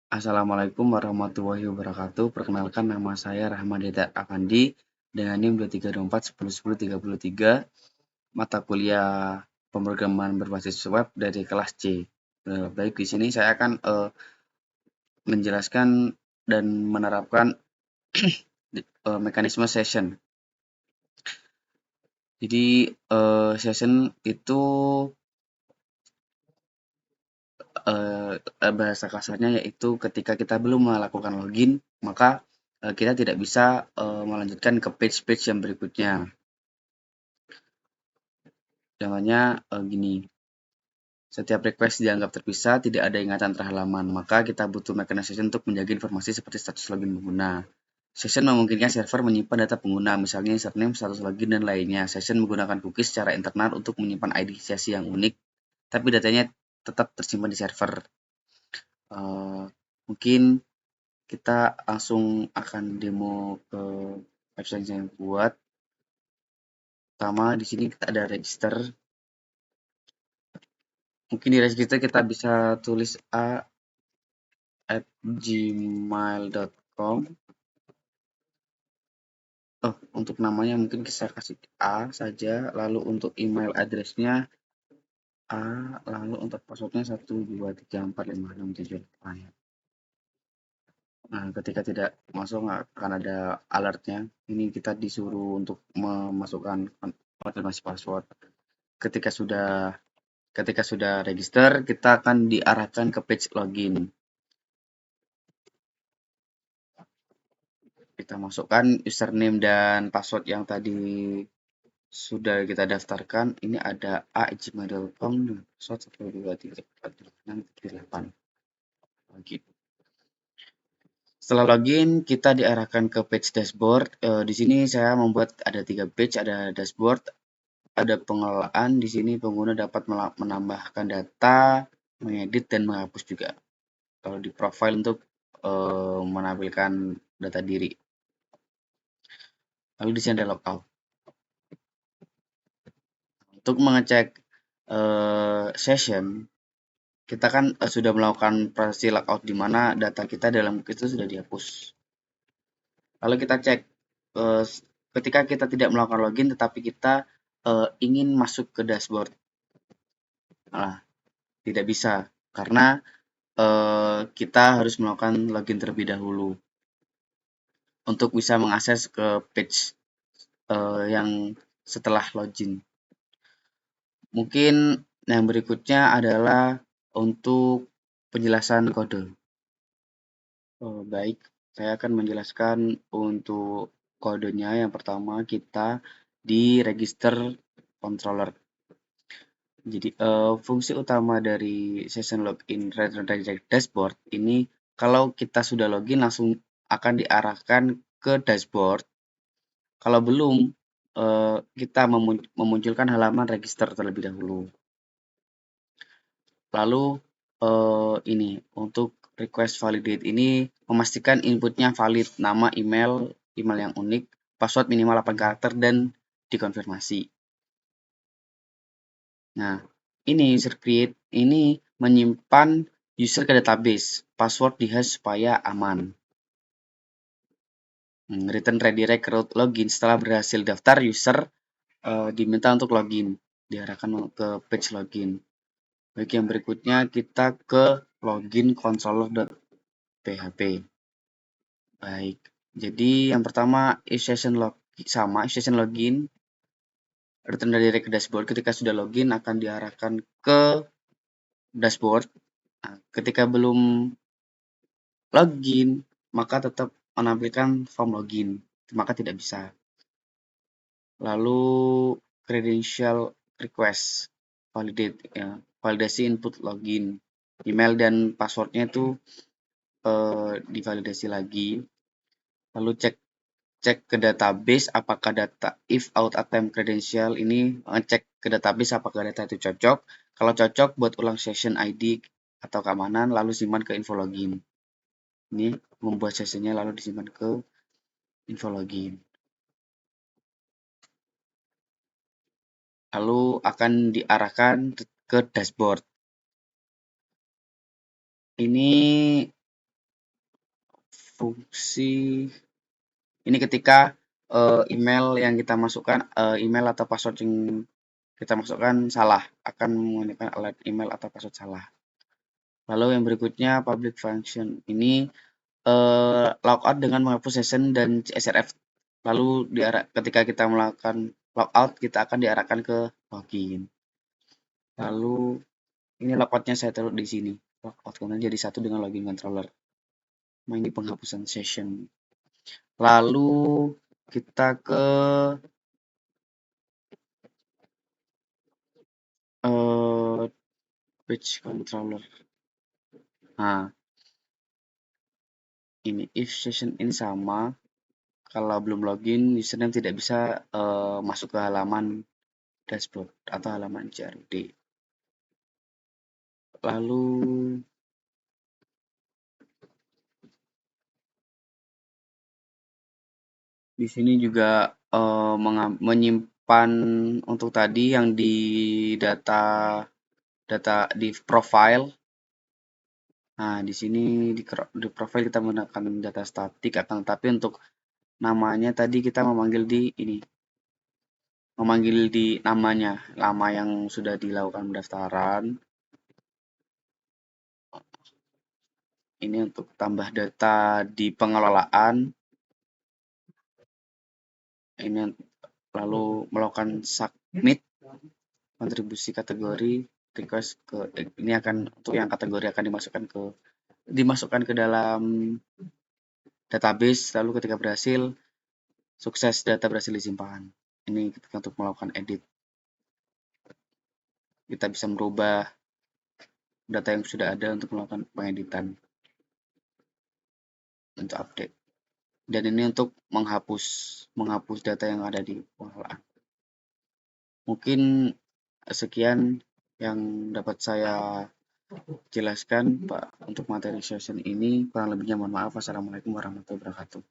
Assalamualaikum warahmatullahi wabarakatuh. Perkenalkan nama saya Rahmadita Afandi dengan NIM 2324101033 mata kuliah pemrograman berbasis web dari kelas C. Baik, di sini saya akan menjelaskan dan menerapkan mekanisme session. Jadi session itu bahasa kasarnya yaitu ketika kita belum melakukan login, maka kita tidak bisa melanjutkan ke page-page yang berikutnya. Contohnya gini, setiap request dianggap terpisah, tidak ada ingatan terhalaman, maka kita butuh mekanisme untuk menjaga informasi seperti status login pengguna. Session memungkinkan server menyimpan data pengguna, misalnya username, status login, dan lainnya. Session menggunakan cookies secara internal untuk menyimpan ID sesi yang unik, tapi datanya tetap tersimpan di server. Mungkin kita langsung akan demo ke website yang buat. Pertama, di sini kita ada register. Mungkin di register kita bisa tulis a@gmail.com. Untuk namanya mungkin kita kasih A saja, lalu untuk email address-nya A, lalu untuk password-nya 1234567. Nah, ketika tidak masuk akan ada alertnya. Ini kita disuruh untuk memasukkan konfirmasi password. Ketika sudah register, kita akan diarahkan ke page login. Kita masukkan username dan password yang tadi sudah kita daftarkan. Ini ada a@gmail.com, password 1234567. Login. Setelah login, kita diarahkan ke page dashboard. Di sini saya membuat ada 3 page, ada dashboard, ada pengelolaan. Di sini pengguna dapat menambahkan data, mengedit, dan menghapus juga. Kalau di profile untuk menampilkan data diri. Lalu di sini ada logout. Untuk mengecek session, kita kan sudah melakukan proses logout di mana data kita dalam itu sudah dihapus. Lalu kita cek ketika kita tidak melakukan login tetapi kita ingin masuk ke dashboard. Nah, tidak bisa karena kita harus melakukan login terlebih dahulu untuk bisa mengakses ke page yang setelah login. Mungkin yang berikutnya adalah untuk penjelasan kode. Baik, saya akan menjelaskan untuk kodenya. Yang pertama kita di register controller. Jadi fungsi utama dari session login redirect dashboard ini, kalau kita sudah login langsung akan diarahkan ke dashboard. Kalau belum, kita memunculkan halaman register terlebih dahulu. Lalu ini untuk request validate ini memastikan inputnya valid, nama, email yang unik, password minimal 8 karakter, dan dikonfirmasi. Nah, ini user create ini menyimpan user ke database, password di hash supaya aman. Return redirect route login setelah berhasil daftar, user diminta untuk login, diarahkan ke page login. Baik, yang berikutnya kita ke login controller.php. Baik, jadi yang pertama if session login, return redirect ke dashboard. Ketika sudah login akan diarahkan ke dashboard. Nah, ketika belum login maka tetap menampilkan form login, maka tidak bisa. Lalu credential request validate, ya, validasi input login, email dan passwordnya itu divalidasi lagi. Lalu cek ke database apakah data if out attempt credential ini ngecek ke database apakah data itu cocok. Kalau cocok, buat ulang session ID atau keamanan, lalu simpan ke info login. Ini membuat sessionnya lalu disimpan ke info login. Lalu akan diarahkan ke dashboard. Ini fungsi ini ketika email yang kita masukkan, email atau password yang kita masukkan salah, akan menggunakan alert email atau password salah. Lalu yang berikutnya public function ini logout dengan menghapus session dan srf. Lalu ketika kita melakukan logout, kita akan diarahkan ke login. Lalu ini logoutnya saya taruh di sini. Logout kemudian jadi satu dengan login controller. Nah, ini penghapusan session. Lalu kita ke page controller. Nah, ini if session ini sama, kalau belum login, username tidak bisa masuk ke halaman dashboard atau halaman CRD. Lalu di sini juga menyimpan untuk tadi yang di data di profile. Nah, di sini di profile kita menggunakan data statik, akan tetapi untuk namanya tadi kita memanggil di ini, memanggil di namanya, nama yang sudah dilakukan pendaftaran. Ini untuk tambah data di pengelolaan. Ini lalu melakukan submit kontribusi kategori request ke ini akan untuk yang kategori akan dimasukkan ke dalam database. Lalu ketika berhasil, sukses, data berhasil disimpan. Ini ketika untuk melakukan edit, kita bisa merubah data yang sudah ada untuk melakukan pengeditan untuk update. Dan ini untuk menghapus data yang ada di pengelolaan. Mungkin sekian yang dapat saya jelaskan Pak untuk materi session ini. Kurang lebihnya mohon maaf. Wassalamualaikum warahmatullahi wabarakatuh.